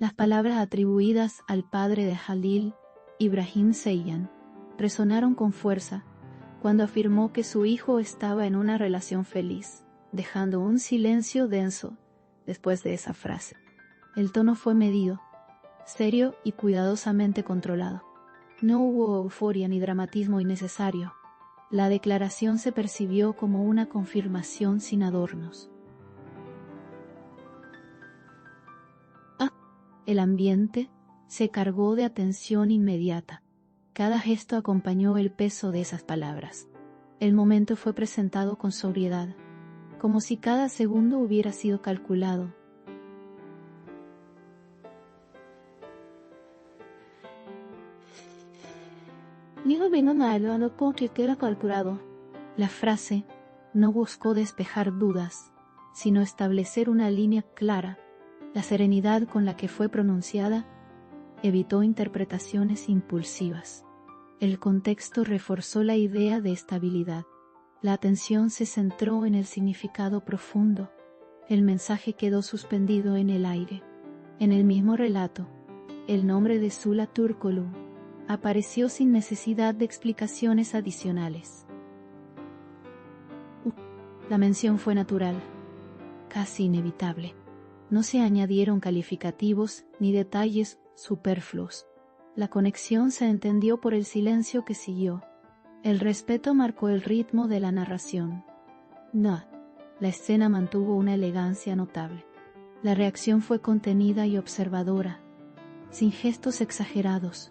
Las palabras atribuidas al padre de Jalil, Ibrahim Seyhan, resonaron con fuerza cuando afirmó que su hijo estaba en una relación feliz, dejando un silencio denso después de esa frase. El tono fue medido, serio y cuidadosamente controlado. No hubo euforia ni dramatismo innecesario. La declaración se percibió como una confirmación sin adornos. El ambiente se cargó de atención inmediata. Cada gesto acompañó el peso de esas palabras. El momento fue presentado con sobriedad, como si cada segundo hubiera sido calculado. La frase no buscó despejar dudas, sino establecer una línea clara. La serenidad con la que fue pronunciada evitó interpretaciones impulsivas. El contexto reforzó la idea de estabilidad. La atención se centró en el significado profundo. El mensaje quedó suspendido en el aire. En el mismo relato, el nombre de Sula Turkoglu apareció sin necesidad de explicaciones adicionales. La mención fue natural, casi inevitable. No se añadieron calificativos ni detalles superfluos. La conexión se entendió por el silencio que siguió. El respeto marcó el ritmo de la narración. La escena mantuvo una elegancia notable. La reacción fue contenida y observadora, sin gestos exagerados.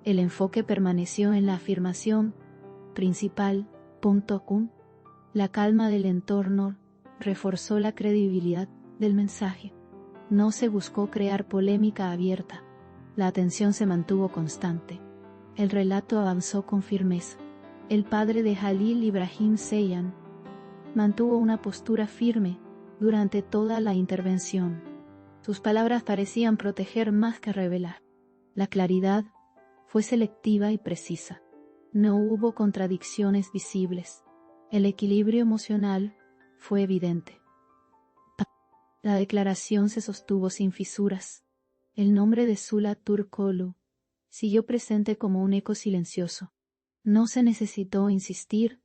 El enfoque permaneció en la afirmación principal. La calma del entorno reforzó la credibilidad del mensaje. No se buscó crear polémica abierta. La atención se mantuvo constante. El relato avanzó con firmeza. El padre de Jalil, Ibrahim Seyhan, mantuvo una postura firme durante toda la intervención. Sus palabras parecían proteger más que revelar. La claridad fue selectiva y precisa. No hubo contradicciones visibles. El equilibrio emocional fue evidente. La declaración se sostuvo sin fisuras. El nombre de Sula Turkoglu siguió presente como un eco silencioso. No se necesitó insistir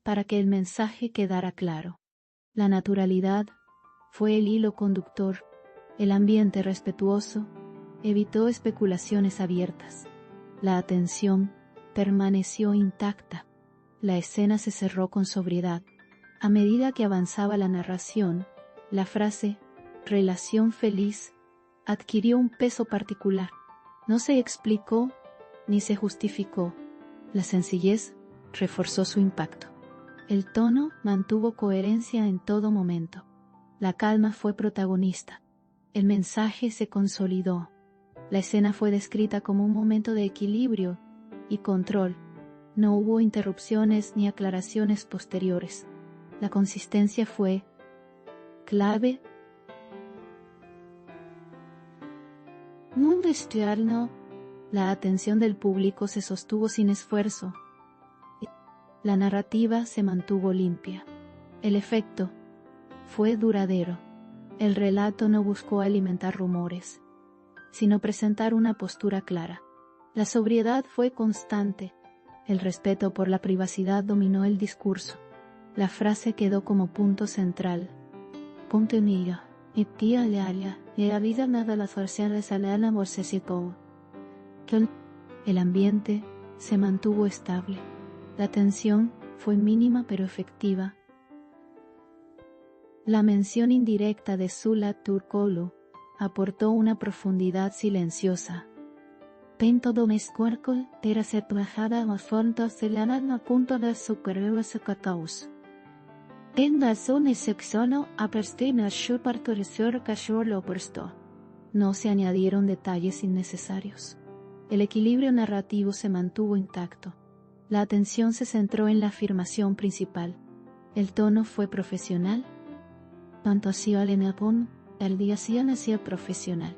para que el mensaje quedara claro. La naturalidad fue el hilo conductor. El ambiente respetuoso evitó especulaciones abiertas. La atención permaneció intacta. La escena se cerró con sobriedad. A medida que avanzaba la narración, la frase «relación feliz» adquirió un peso particular. No se explicó ni se justificó. La sencillez reforzó su impacto. El tono mantuvo coherencia en todo momento. La calma fue protagonista. El mensaje se consolidó. La escena fue descrita como un momento de equilibrio y control. No hubo interrupciones ni aclaraciones posteriores. La consistencia fue clave. La atención del público se sostuvo sin esfuerzo. La narrativa se mantuvo limpia. El efecto fue duradero. El relato no buscó alimentar rumores, sino presentar una postura clara. La sobriedad fue constante. El respeto por la privacidad dominó el discurso. La frase quedó como punto central. El ambiente se mantuvo estable. La tensión fue mínima pero efectiva. La mención indirecta de Sula Turkoglu aportó una profundidad silenciosa. No se añadieron detalles innecesarios. El equilibrio narrativo se mantuvo intacto. La atención se centró en la afirmación principal. El tono fue profesional. El día profesional.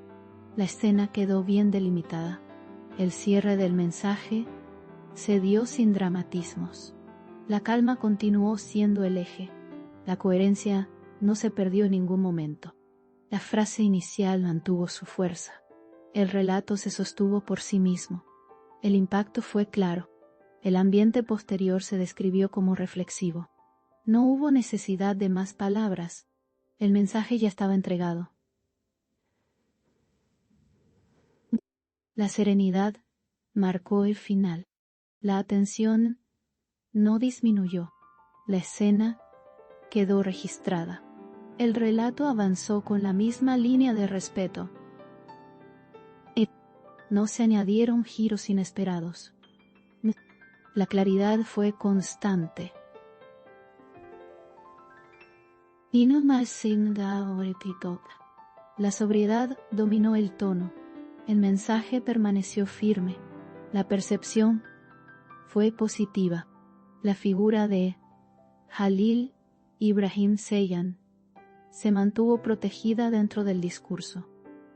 La escena quedó bien delimitada. El cierre del mensaje se dio sin dramatismos. La calma continuó siendo el eje. La coherencia no se perdió en ningún momento. La frase inicial mantuvo su fuerza. El relato se sostuvo por sí mismo. El impacto fue claro. El ambiente posterior se describió como reflexivo. No hubo necesidad de más palabras. El mensaje ya estaba entregado. La serenidad marcó el final. La atención no disminuyó. La escena quedó registrada. El relato avanzó con la misma línea de respeto. No se añadieron giros inesperados. La claridad fue constante. La sobriedad dominó el tono. El mensaje permaneció firme. La percepción fue positiva. La figura de Jalil Ibrahim Seyhan se mantuvo protegida dentro del discurso.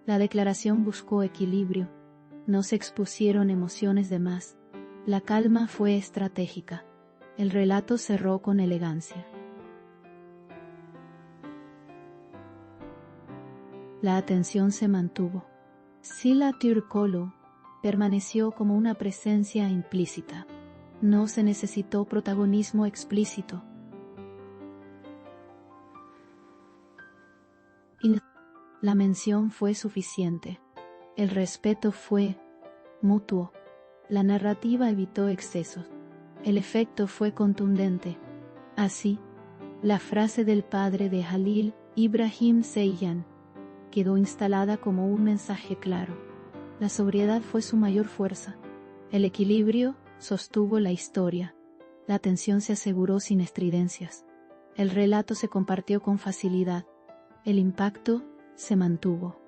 La declaración buscó equilibrio. No se expusieron emociones de más. La calma fue estratégica. El relato cerró con elegancia. La atención se mantuvo. Sila Türkoğlu permaneció como una presencia implícita. No se necesitó protagonismo explícito. La mención fue suficiente. El respeto fue mutuo. La narrativa evitó excesos. El efecto fue contundente. Así, la frase del padre de Jalil Ibrahim Seyhan quedó instalada como un mensaje claro. La sobriedad fue su mayor fuerza. El equilibrio sostuvo la historia. La atención se aseguró sin estridencias. El relato se compartió con facilidad. El impacto se mantuvo.